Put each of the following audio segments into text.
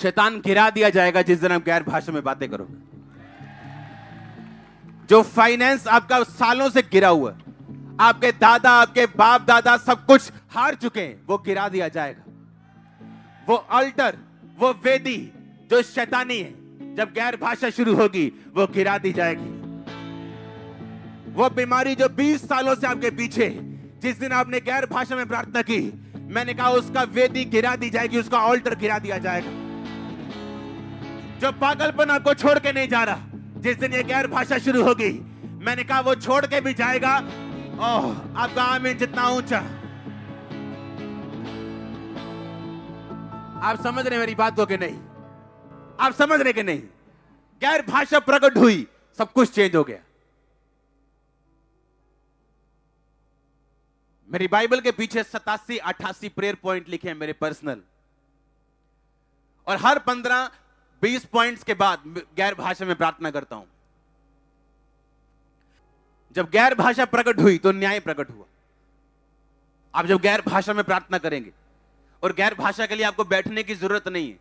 शैतान गिरा दिया जाएगा जिस दिन आप गैर भाषा में बातें करोगे। जो फाइनेंस आपका सालों से गिरा हुआ है, आपके दादा आपके बाप दादा सब कुछ हार चुके हैं, वो गिरा दिया जाएगा। वो अल्टर, वो वेदी जो शैतानी है, जब गैर भाषा शुरू होगी वो गिरा दी जाएगी। वो बीमारी जो 20 सालों से आपके पीछे, जिस दिन आपने गैर भाषा में प्रार्थना की, मैंने कहा उसका वेदी गिरा दी जाएगी, उसका ऑल्टर गिरा दिया जाएगा। जो पागलपन आपको छोड़ के नहीं जा रहा, जिस दिन ये गैर भाषा शुरू होगी, मैंने कहा वो छोड़ के भी जाएगा। ओह, आपका आमीन जितना ऊंचा। आप समझ रहे मेरी बात को कि नहीं? आप समझ रहे कि नहीं? गैर भाषा प्रकट हुई, सब कुछ चेंज हो गया। मेरी बाइबल के पीछे 87-88 प्रेयर पॉइंट लिखे हैं मेरे पर्सनल, और हर 15-20 पॉइंट्स के बाद गैर भाषा में प्रार्थना करता हूं। जब गैर भाषा प्रकट हुई तो न्याय प्रकट हुआ। आप जब गैर भाषा में प्रार्थना करेंगे, और गैर भाषा के लिए आपको बैठने की जरूरत नहीं है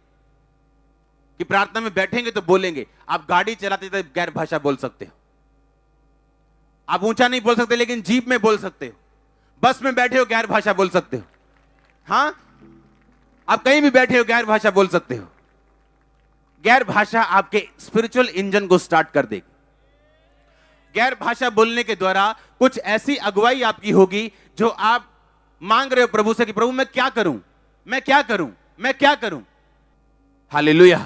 कि प्रार्थना में बैठेंगे तो बोलेंगे। आप गाड़ी चलाते थे गैर भाषा बोल सकते हो, आप ऊंचा नहीं बोल सकते लेकिन जीप में बोल सकते हो, बस में बैठे हो गैर भाषा बोल सकते हो, हां आप कहीं भी बैठे हो गैर भाषा बोल सकते हो। गैर भाषा आपके स्पिरिचुअल इंजन को स्टार्ट कर देगी। गैर भाषा बोलने के द्वारा कुछ ऐसी अगुवाई आपकी होगी जो आप मांग रहे हो प्रभु से कि प्रभु मैं क्या करूं, मैं क्या करूं, मैं क्या करूं। हालेलुया।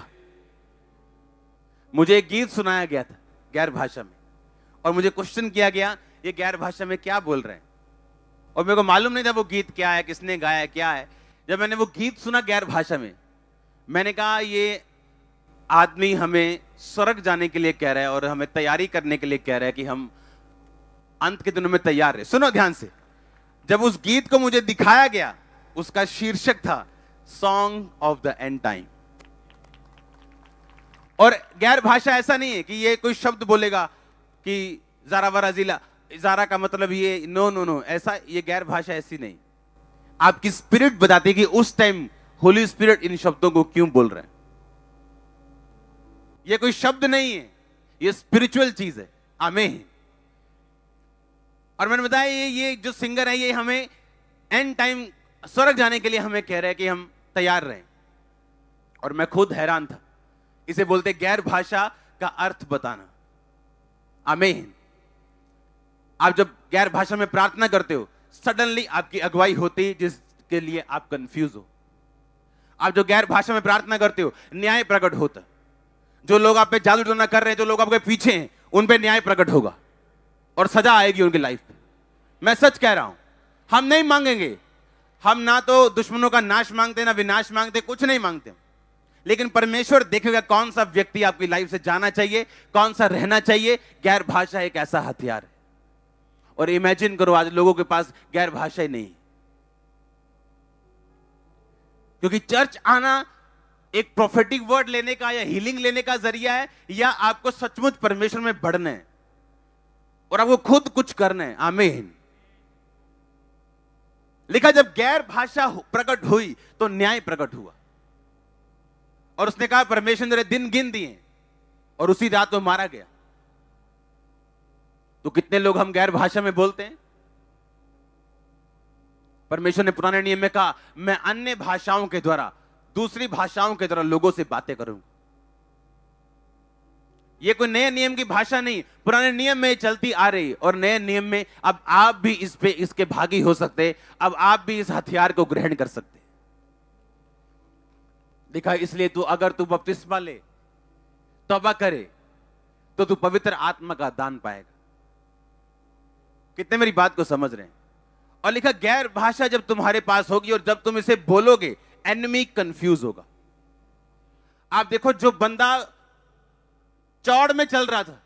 मुझे एक गीत सुनाया गया था गैर भाषा में, और मुझे क्वेश्चन किया गया ये गैर भाषा में क्या बोल रहे हैं, और मेरे को मालूम नहीं था वो गीत क्या है, किसने गाया है, क्या है। जब मैंने वो गीत सुना गैर भाषा में, मैंने कहा ये आदमी हमें स्वर्ग जाने के लिए कह रहा है और हमें तैयारी करने के लिए कह रहा है कि हम अंत के दिनों में तैयार रहे। सुनो ध्यान से। जब उस गीत को मुझे दिखाया गया, उसका शीर्षक था song of the end time. और गैर भाषा ऐसा नहीं है कि ये कोई शब्द बोलेगा कि जारा वरा जिला, जारा का मतलब ये, नो नो नो, ऐसा, ये गैर भाषा ऐसी नहीं। आपकी स्पिरिट बताती है कि उस टाइम होली स्पिरिट इन शब्दों को क्यों बोल रहे हैं। ये कोई शब्द नहीं है, ये स्पिरिचुअल चीज है। आमीन। और मैंने बताया ये जो सिंगर है ये हमें एंड टाइम स्वर्ग जाने के लिए हमें कह रहे हैं कि हम तैयार रहें। और मैं खुद हैरान था। इसे बोलते गैर भाषा का अर्थ बताना। आमीन। आप जब गैर भाषा में प्रार्थना करते हो, सडनली आपकी अगुवाई होती है जिसके लिए आप कंफ्यूज हो। आप जो गैर भाषा में प्रार्थना करते हो, न्याय प्रकट होता है। जो लोग आप पे जादू टोना कर रहे हैं, जो लोग आपके पीछे हैं, उन पे न्याय प्रकट होगा और सजा आएगी उनकी लाइफ पे। मैं सच कह रहा हूं। हम नहीं मांगेंगे, हम ना तो दुश्मनों का नाश मांगते, ना विनाश मांगते, कुछ नहीं मांगते, लेकिन परमेश्वर देखेगा कौन सा व्यक्ति आपकी लाइफ से जाना चाहिए, कौन सा रहना चाहिए। गैर भाषा एक ऐसा हथियार है। और इमेजिन करो आज लोगों के पास गैर भाषा ही नहीं, क्योंकि चर्च आना एक प्रोफेटिक वर्ड लेने का या हीलिंग लेने का जरिया है, या आपको सचमुच परमेश्वर में बढ़ना है और आपको खुद कुछ करना है। आमीन। लिखा जब गैर भाषा प्रकट हुई तो न्याय प्रकट हुआ, और उसने कहा परमेश्वर ने दिन गिन दिए और उसी रात वो मारा गया। तो कितने लोग हम गैर भाषा में बोलते हैं। परमेश्वर ने पुराने नियम में कहा मैं अन्य भाषाओं के द्वारा, दूसरी भाषाओं के द्वारा लोगों से बातें करूंगा। यह कोई नए नियम की भाषा नहीं, पुराने नियम में चलती आ रही, और नए नियम में अब आप भी इसके भागी हो सकते। अब आप भी इस हथियार को ग्रहण कर सकते। देखा, इसलिए अगर तू बपतिस्मा ले, तौबा करे, तो तू पवित्र आत्मा का दान पाएगा। कितने मेरी बात को समझ रहे हैं। और लिखा गैर भाषा जब तुम्हारे पास होगी और जब तुम इसे बोलोगे, एनिमी कंफ्यूज होगा। आप देखो, जो बंदा चौड़ में चल रहा था,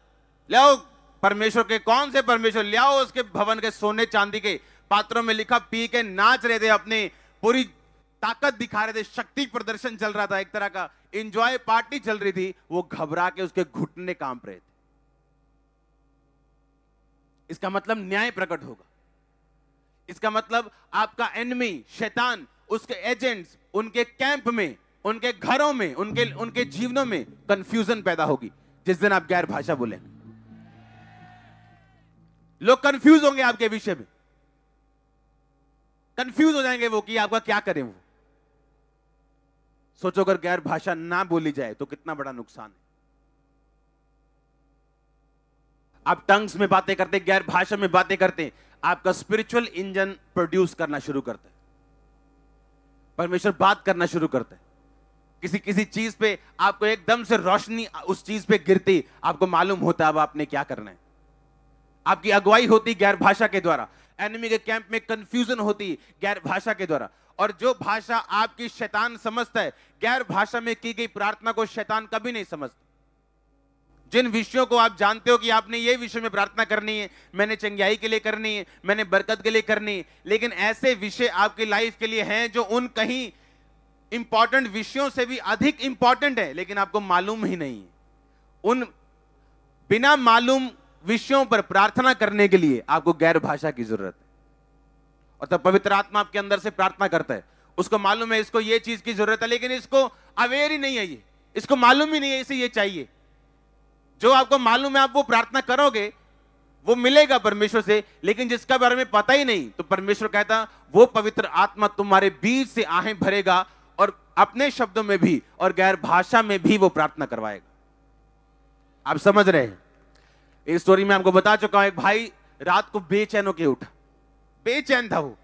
ले आओ परमेश्वर के, कौन से परमेश्वर, ले आओ उसके भवन के सोने चांदी के पात्रों में, लिखा पी के नाच रहे थे, अपने पूरी ताकत दिखा रहे थे, शक्ति प्रदर्शन चल रहा था, एक तरह का एंजॉय पार्टी चल रही थी। वो घबरा के उसके घुटने कांप रहे थे। इसका मतलब न्याय प्रकट होगा। इसका मतलब आपका एनिमी शैतान, उसके एजेंट्स, उनके कैंप में उनके घरों में, उनके उनके जीवनों में कंफ्यूजन पैदा होगी जिस दिन आप गैर भाषा बोलेंगे। लोग कंफ्यूज होंगे आपके विषय में, कंफ्यूज हो जाएंगे वो कि आपका क्या करें। वो सोचो अगर गैर भाषा ना बोली जाए तो कितना बड़ा नुकसान है। आप टंग्स में बातें करते, गैर भाषा में बातें करते, आपका स्पिरिचुअल इंजन प्रोड्यूस करना शुरू करता है। परमेश्वर बात करना शुरू करता है। किसी किसी चीज पे आपको एकदम से रोशनी उस चीज पे गिरती, आपको मालूम होता है अब आपने क्या करना है। आपकी अगुवाई होती गैर भाषा के द्वारा। एनिमी के कैंप में कंफ्यूजन होती गैर भाषा के द्वारा। और जो भाषा आपकी शैतान समझता है, गैर भाषा में की गई प्रार्थना को शैतान कभी नहीं समझता। जिन विषयों को आप जानते हो कि आपने ये विषय में प्रार्थना करनी है, मैंने चंगाई के लिए करनी है, मैंने बरकत के लिए करनी है, लेकिन ऐसे विषय आपकी लाइफ के लिए हैं जो उन कहीं इंपॉर्टेंट विषयों से भी अधिक इंपॉर्टेंट है, लेकिन आपको मालूम ही नहीं है। उन बिना मालूम विषयों पर प्रार्थना करने के लिए आपको गैर भाषा की जरूरत है। और तब पवित्र आत्मा आपके अंदर से प्रार्थना करता है। उसको मालूम है इसको ये चीज की जरूरत है, लेकिन इसको अवेयर ही नहीं है, ये इसको मालूम ही नहीं है इसे ये चाहिए। जो आपको मालूम है आप वो प्रार्थना करोगे, वो मिलेगा परमेश्वर से, लेकिन जिसका बारे में पता ही नहीं, तो परमेश्वर कहता वो पवित्र आत्मा तुम्हारे बीच से आहें भरेगा और अपने शब्दों में भी और गैर भाषा में भी वो प्रार्थना करवाएगा। आप समझ रहे हैं? इस स्टोरी में आपको बता चुका हूं, एक भाई रात को बेचैन होकर उठा, बेचैन था वो।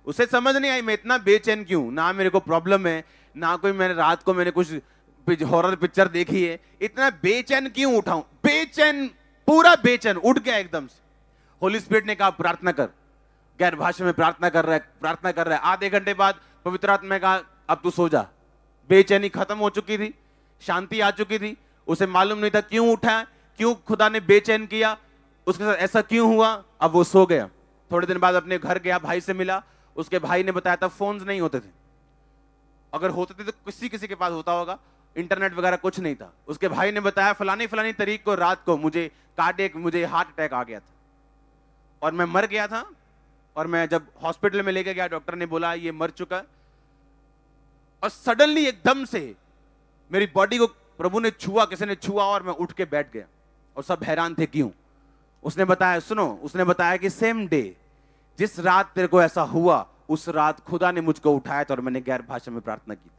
उसे समझ नहीं आई मैं इतना बेचैन क्यों, ना मेरे को प्रॉब्लम है, ना कोई मैंने रात को मैंने कुछ हॉरर पिक्चर देखी है, इतना बेचैन क्यों उठाऊं। बेचैन, पूरा बेचैन उठ गया एकदम से। होली स्पिरिट ने कहा प्रार्थना कर। गैर भाषा में प्रार्थना कर रहा है। आधे घंटे बाद पवित्र आत्मा ने कहा अब तू सो जा। बेचैनी खत्म हो चुकी थी, शांति आ चुकी थी। उसे मालूम नहीं था क्यों उठा, क्यों खुदा ने बेचैन किया, उसके साथ ऐसा क्यों हुआ। अब वो सो गया। थोड़े दिन बाद अपने घर गया, भाई से मिला। उसके भाई ने बताया था फोन्स नहीं होते थे, अगर होते थे तो किसी किसी के पास होता होगा, इंटरनेट वगैरह कुछ नहीं था। उसके भाई ने बताया फलानी फलानी तारीख को रात को मुझे हार्ट अटैक आ गया था और मैं मर गया था। और मैं जब हॉस्पिटल में लेके गया, डॉक्टर ने बोला ये मर चुका है। और सडनली एकदम से मेरी बॉडी को प्रभु ने छुआ, किसी ने छुआ और मैं उठ के बैठ गया। और सब हैरान थे क्यों। उसने बताया, सुनो, उसने बताया कि सेम डे जिस रात तेरे को ऐसा हुआ, उस रात खुदा ने मुझको उठाया था और मैंने गैर भाषा में प्रार्थना की थी।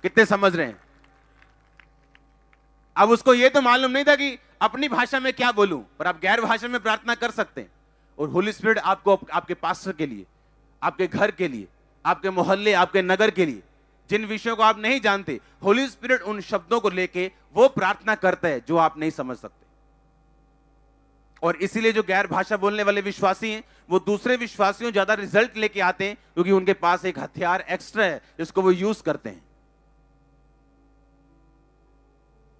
कितने समझ रहे हैं? अब उसको यह तो मालूम नहीं था कि अपनी भाषा में क्या बोलूं, पर आप गैर भाषा में प्रार्थना कर सकते हैं। और होली स्पिरिट आपको आपके पास्टर के लिए, आपके घर के लिए, आपके मोहल्ले, आपके नगर के लिए, जिन विषयों को आप नहीं जानते, होली स्पिरिट उन शब्दों को लेके वो प्रार्थना करता है जो आप नहीं समझ सकते। और इसीलिए जो गैर भाषा बोलने वाले विश्वासी हैं, वो दूसरे विश्वासियों ज्यादा रिजल्ट लेके आते हैं, क्योंकि उनके पास एक हथियार एक्स्ट्रा है जिसको वो यूज करते हैं।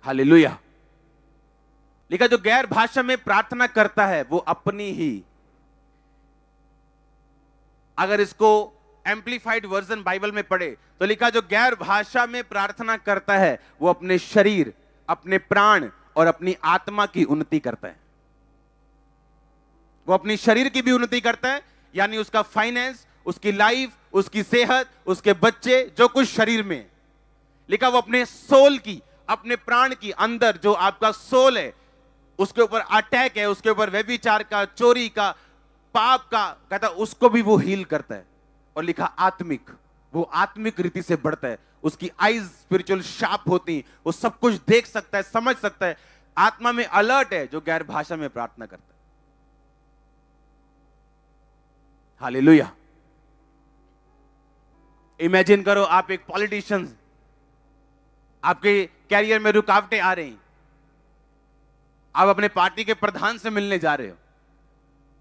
हालेलुया। लिखा जो गैर भाषा में प्रार्थना करता है वो अपनी ही, अगर इसको एम्प्लीफाइड वर्जन बाइबल में पढ़े तो लिखा जो गैर भाषा में प्रार्थना करता है वो अपने शरीर, अपने प्राण और अपनी आत्मा की उन्नति करता है। वो अपनी शरीर की भी उन्नति करता है, यानी उसका फाइनेंस, उसकी लाइफ, उसकी सेहत, उसके बच्चे, जो कुछ शरीर में। लिखा वो अपने सोल की, अपने प्राण की अंदर जो आपका सोल है उसके ऊपर अटैक है, उसके ऊपर व्यभिचार का, चोरी का, पाप का, कहता उसको भी वो हील करता है। और लिखा आत्मिक, वो आत्मिक रीति से बढ़ता है। उसकी आईज स्पिरिचुअल शार्प होती, वो सब कुछ देख सकता है, समझ सकता है, आत्मा में अलर्ट है, जो गैर भाषा में प्रार्थना करता है। हालेलुया। इमेजिन करो आप एक पॉलिटिशियन, आपके कैरियर में रुकावटें आ रही, आप अपने पार्टी के प्रधान से मिलने जा रहे हो,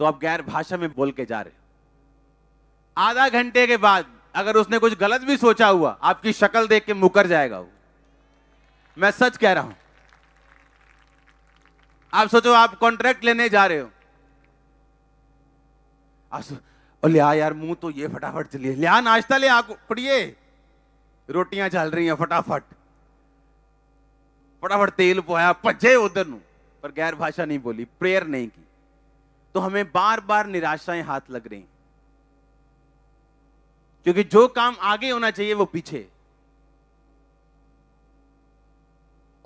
तो आप गैर भाषा में बोल के जा रहे हो। आधा घंटे के बाद अगर उसने कुछ गलत भी सोचा हुआ, आपकी शक्ल देख के मुकर जाएगा वो। मैं सच कह रहा हूं। आप सोचो आप कॉन्ट्रैक्ट लेने जा रहे हो, और ले आ यार, मुंह तो ये फटाफट चलिए, ले आ नाश्ता ले आ, पड़िए रोटियां चल रही हैं, फटाफट फटाफट तेल पोया, भजे उधर नु। पर गैर भाषा नहीं बोली, प्रेयर नहीं की, तो हमें बार बार निराशाएं हाथ लग रही, क्योंकि जो काम आगे होना चाहिए वो पीछे।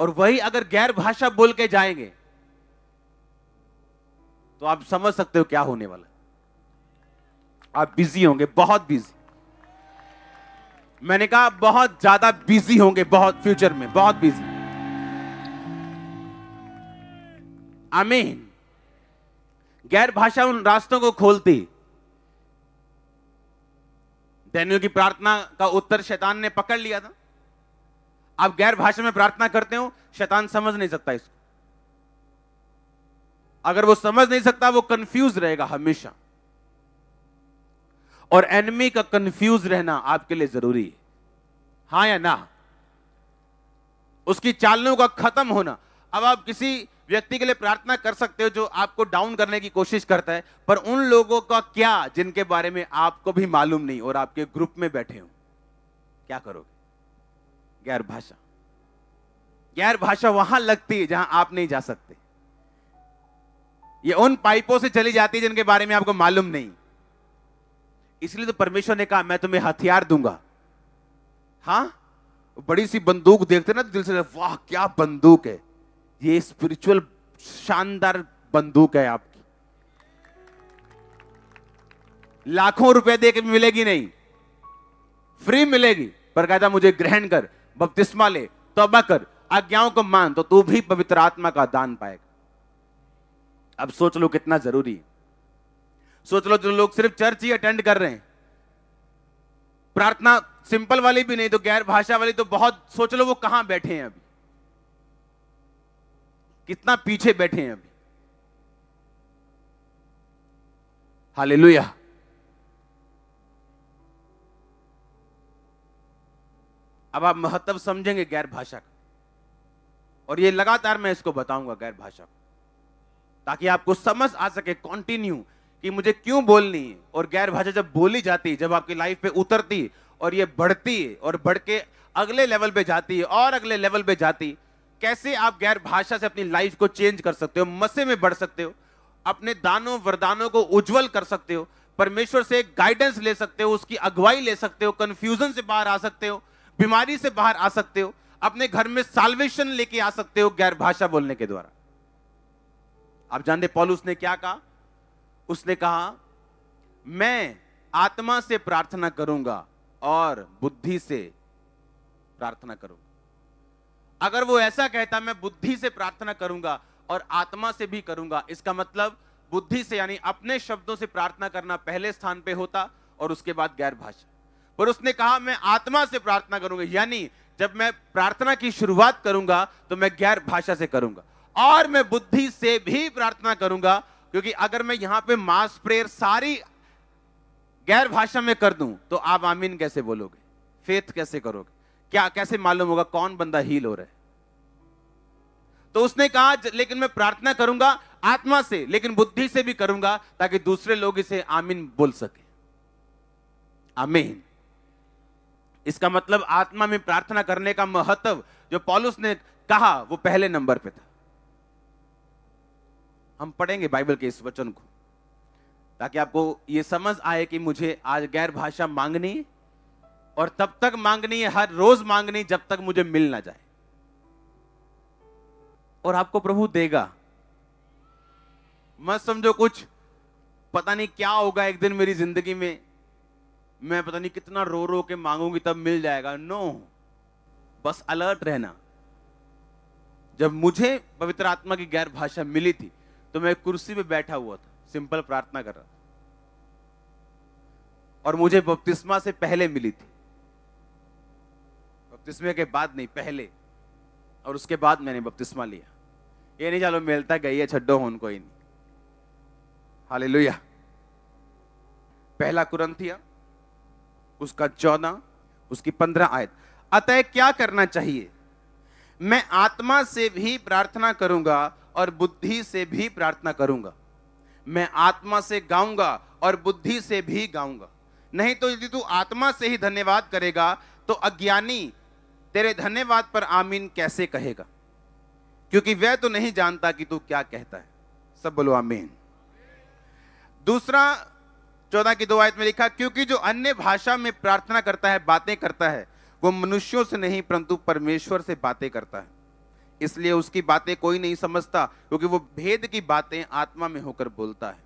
और वही अगर गैर भाषा बोल के जाएंगे तो आप समझ सकते हो क्या होने वाला। आप बिजी होंगे, बहुत बिजी। मैंने कहा बहुत ज्यादा बिजी होंगे, बहुत, फ्यूचर में बहुत बिजी। आमीन। गैर भाषा उन रास्तों को खोलती। डैनियल की प्रार्थना का उत्तर शैतान ने पकड़ लिया था। आप गैर भाषा में प्रार्थना करते हो, शैतान समझ नहीं सकता इसको। अगर वो समझ नहीं सकता, वो कंफ्यूज रहेगा हमेशा। और एनिमी का कंफ्यूज रहना आपके लिए जरूरी है, हां या ना? उसकी चालों का खत्म होना। अब आप किसी व्यक्ति के लिए प्रार्थना कर सकते हो जो आपको डाउन करने की कोशिश करता है, पर उन लोगों का क्या जिनके बारे में आपको भी मालूम नहीं और आपके ग्रुप में बैठे हो, क्या करोगे? गैर भाषा। गैर भाषा वहां लगती है जहां आप नहीं जा सकते। ये उन पाइपों से चली जाती है जिनके बारे में आपको मालूम नहीं। इसलिए तो परमेश्वर ने कहा मैं तुम्हें हथियार दूंगा। हां, बड़ी सी बंदूक देखते ना, दिल से वाह क्या बंदूक है, ये स्पिरिचुअल शानदार बंदूक है आपकी। लाखों रुपए देकर मिलेगी नहीं, फ्री मिलेगी। पर कहता मुझे ग्रहण कर, बपतिस्मा ले, तौबा कर, आज्ञाओं को मान, तो तू भी पवित्र आत्मा का दान पाएगा। अब सोच लो कितना जरूरी है। सोच लो जो लोग सिर्फ चर्च ही अटेंड कर रहे हैं, प्रार्थना सिंपल वाली भी नहीं तो गैर भाषा वाली तो बहुत, सोच लो वो कहां बैठे हैं अभी, कितना पीछे बैठे हैं अभी। हालेलुया। अब आप महत्व समझेंगे गैर भाषा का, और ये लगातार मैं इसको बताऊंगा गैर भाषा को, ताकि आपको समझ आ सके कंटिन्यू कि मुझे क्यों बोलनी है। और गैर भाषा जब बोली जाती है, जब आपकी लाइफ पे उतरती है और ये बढ़ती है और बढ़ के अगले लेवल पे जाती है और अगले लेवल पे जाती, कैसे आप गैर भाषा से अपनी लाइफ को चेंज कर सकते हो, मसे में बढ़ सकते हो, अपने दानों वरदानों को उज्जवल कर सकते हो, परमेश्वर से गाइडेंस ले सकते हो, उसकी अगुवाई ले सकते हो, कंफ्यूजन से बाहर आ सकते हो, बीमारी से बाहर आ सकते हो, अपने घर में साल्वेशन लेके आ सकते हो गैर भाषा बोलने के द्वारा। आप जानते पौलुस ने क्या कहा? उसने कहा मैं आत्मा से प्रार्थना करूंगा और बुद्धि से प्रार्थना करूंगा। अगर वो ऐसा कहता मैं बुद्धि से प्रार्थना करूंगा और आत्मा से भी करूंगा, इसका मतलब बुद्धि से यानी अपने शब्दों से प्रार्थना करना पहले स्थान पे होता और उसके बाद गैर भाषा। पर उसने कहा मैं आत्मा से प्रार्थना करूंगा, यानी जब मैं प्रार्थना की शुरुआत करूंगा तो मैं गैर भाषा से करूंगा और मैं बुद्धि से भी प्रार्थना करूंगा। क्योंकि अगर मैं यहां पे मास प्रेयर सारी गैर भाषा में कर दूं तो आप आमीन कैसे बोलोगे? फेथ कैसे करोगे? क्या कैसे मालूम होगा कौन बंदा हील हो रहा है? तो उसने कहा लेकिन मैं प्रार्थना करूंगा आत्मा से, लेकिन बुद्धि से भी करूंगा ताकि दूसरे लोग इसे आमीन बोल सके। आमीन। इसका मतलब आत्मा में प्रार्थना करने का महत्व जो पौलुस ने कहा वो पहले नंबर पे था। हम पढ़ेंगे बाइबल के इस वचन को ताकि आपको यह समझ आए कि मुझे आज गैर भाषा मांगनी है और तब तक मांगनी है, हर रोज मांगनी जब तक मुझे मिल ना जाए। और आपको प्रभु देगा। मत समझो कुछ पता नहीं क्या होगा एक दिन मेरी जिंदगी में, मैं पता नहीं कितना रो रो के मांगूंगी तब मिल जाएगा। नो, बस अलर्ट रहना। जब मुझे पवित्र आत्मा की गैर भाषा मिली थी तो मैं कुर्सी पे बैठा हुआ था, सिंपल प्रार्थना कर रहा था, और मुझे बपतिस्मा से पहले मिली थी। बपतिस्मे के बाद नहीं, पहले, और उसके बाद मैंने बपतिस्मा लिया। ये नहीं चलो मिलता गई है, छड्डो होन कोई नहीं। हालेलुया। पहला कुरिन्थिया उसका 14 उसकी 15 आयत। अतः क्या करना चाहिए? मैं आत्मा से भी प्रार्थना करूंगा और बुद्धि से भी प्रार्थना करूंगा। मैं आत्मा से गाऊंगा और बुद्धि से भी गाऊंगा। नहीं तो यदि तू आत्मा से ही धन्यवाद करेगा तो अज्ञानी तेरे धन्यवाद पर आमीन कैसे कहेगा, क्योंकि वह तो नहीं जानता कि तू क्या कहता है। सब बोलो आमीन। दूसरा 14 की 2 आयत में लिखा, क्योंकि जो अन्य भाषा में प्रार्थना करता है, बातें करता है, वो मनुष्यों से नहीं परंतु परमेश्वर से बातें करता है। इसलिए उसकी बातें कोई नहीं समझता, क्योंकि वो भेद की बातें आत्मा में होकर बोलता है।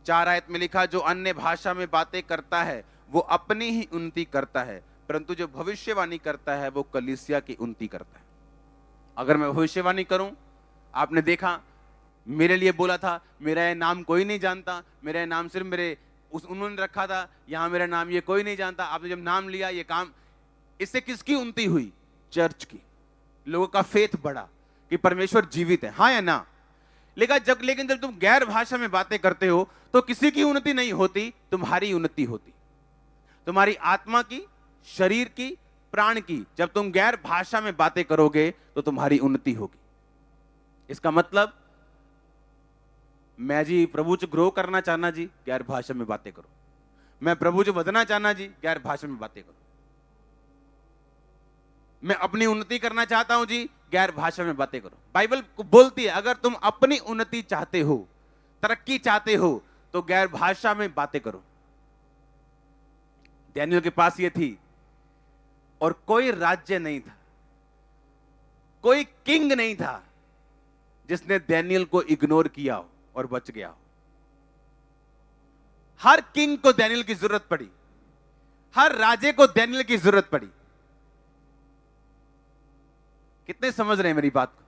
4 आयत में लिखा, जो अन्य भाषा में बातें करता है वो अपनी ही उन्नति करता है, परंतु जो भविष्यवाणी करता है वो कलीसिया की उन्नति करता है। अगर मैं भविष्यवाणी करूं, आपने देखा मेरे लिए बोला था, मेरा ये नाम कोई नहीं जानता, मेरा ये नाम सिर्फ मेरे उन्होंने रखा था, यहां मेरा नाम ये कोई नहीं जानता। आपने जब नाम लिया, ये काम, इससे किसकी उन्नति हुई? चर्च की। लोगों का फेथ बढ़ा कि परमेश्वर जीवित है, हाँ या ना? लेकिन जब तुम गैर भाषा में बातें करते हो तो किसी की उन्नति नहीं होती, तुम्हारी उन्नति होती, तुम्हारी आत्मा की, शरीर की, प्राण की। जब तुम गैर भाषा में बातें करोगे तो तुम्हारी उन्नति होगी। इसका मतलब, मैं जी प्रभु च ग्रो करना चाहना जी, गैर भाषा में बातें करो। मैं प्रभु च बदना चाहना जी, गैर भाषा में बातें करो। मैं अपनी उन्नति करना चाहता हूं जी, गैर भाषा में बातें करो। बाइबल बोलती है, अगर तुम अपनी उन्नति चाहते हो, तरक्की चाहते हो, तो गैर भाषा में बातें करो। डैनियल के पास ये थी, और कोई राज्य नहीं था, कोई किंग नहीं था जिसने डैनियल को इग्नोर किया हो और बच गया हो। हर किंग को डैनियल की जरूरत पड़ी, हर राजे को डैनियल की जरूरत पड़ी। कितने समझ रहे हैं मेरी बात को?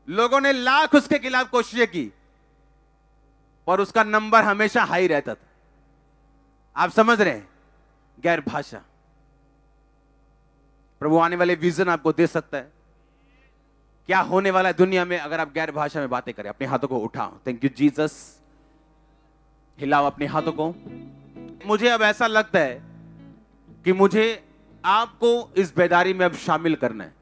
लोगों ने लाख उसके खिलाफ कोशिशें की, और उसका नंबर हमेशा हाई रहता था। आप समझ रहे हैं? गैर भाषा। प्रभु आने वाले विजन आपको दे सकता है, क्या होने वाला है दुनिया में अगर आप गैर भाषा में बातें करें। अपने हाथों को उठाओ, थैंक यू जीसस। हिलाओ अपने हाथों को। मुझे अब ऐसा लगता है कि मुझे आपको इस बेदारी में अब शामिल करना है।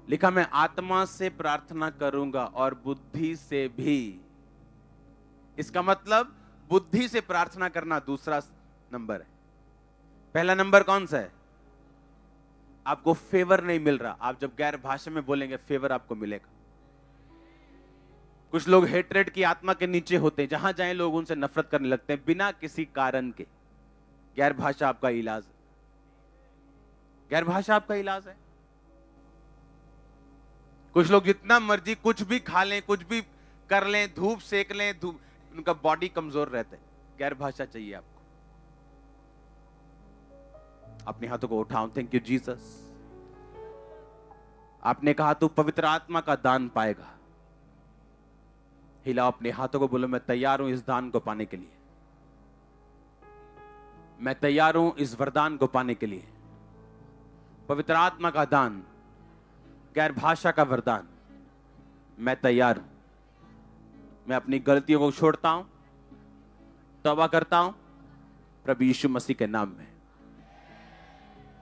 लिखा, मैं आत्मा से प्रार्थना करूंगा और बुद्धि से भी। इसका मतलब बुद्धि से प्रार्थना करना दूसरा नंबर है। पहला नंबर कौन सा है? आपको फेवर नहीं मिल रहा, आप जब गैर भाषा में बोलेंगे फेवर आपको मिलेगा। कुछ लोग हेट्रेड की आत्मा के नीचे होते हैं, जहां जाएं लोग उनसे नफरत करने लगते हैं बिना किसी कारण के। गैर भाषा आपका इलाज है, गैर भाषा आपका इलाज है। कुछ लोग जितना मर्जी कुछ भी खा लें, कुछ भी कर लें, धूप सेक लें, उनका बॉडी कमजोर रहता है। गैर भाषा चाहिए आपको। अपने हाथों को उठाओ, थैंक यू जीसस। आपने कहा तू पवित्र आत्मा का दान पाएगा। हिलाओ अपने हाथों को, बोलो मैं तैयार हूं इस दान को पाने के लिए। मैं तैयार हूं इस वरदान को पाने के लिए। पवित्र आत्मा का दान, गैर भाषा का वरदान, मैं तैयार हूं। मैं अपनी गलतियों को छोड़ता हूं, तौबा करता हूं प्रभु यीशु मसीह के नाम में।